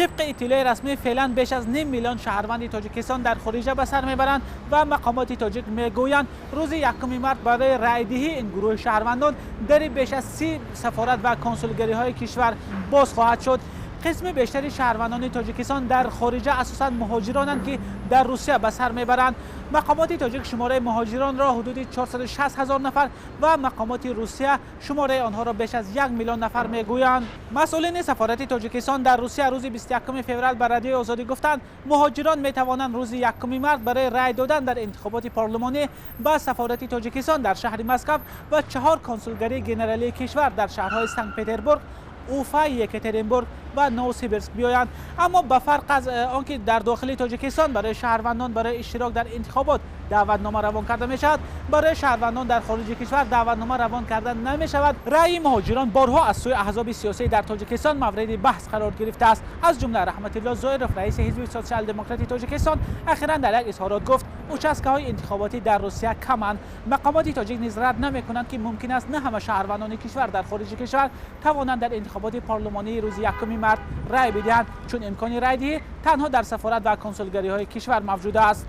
طبق اطلاع رسمی فعلا بیش از نیم میلیون شهروند تاجیکستان در خارجه به سر میبرند و مقامات تاجیک میگویند روز 1 مارس برای رایدهی این گروه شهروندان در بیش از 30 سفارت و کنسولگری های کشور باز خواهد شد. قسم بیشتری شهروندان تاجیکستان در خارجه اساساً مهاجرانند که در روسیه به سر میبرند. مقامات تاجیک شماره مهاجران را حدود 460,000 نفر و مقامات روسیه شماره آنها را بیش از 1 میلیون نفر میگویند. مسئولین سفارت تاجیکستان در روسیه روز 21 فوریه به رادیو آزادی گفتند مهاجران می توانند روز 1 مارس برای رای دادن در انتخابات پارلمانی به سفارت تاجیکستان در شهر مسکو و 4 کنسولگری ژنرالی کشور در شهرهای سنت پترزبورگ، اوفا، یکاترینبورگ و نووسیبیرسک بیایند. اما به فرق از آنکه در داخل تاجیکستان برای شهروندان برای اشتراک در انتخابات دعوتنامه روان کرده می شود، برای شهروندان در خارج کشور دعوتنامه روان کرده نمی شود. رأی مهاجران بارها از سوی احزاب سیاسی در تاجیکستان مورد بحث قرار گرفته است. از جمله رحمت الله زایرف رئیس حزب سوسیال دموکراتی تاجیکستان اخیراً در یک اظهارات گفت اچسکه‌های انتخاباتی در روسیه کمند. مقامات تاجیک نیز رد نمی‌کنند که ممکن است نه همه شهروندان کشور در خارج کشور توانند در انتخابات پارلمانی روز 1 مارس رای بدهند، چون امکان رایدهی تنها در سفارت و کنسولگری‌های کشور موجود است.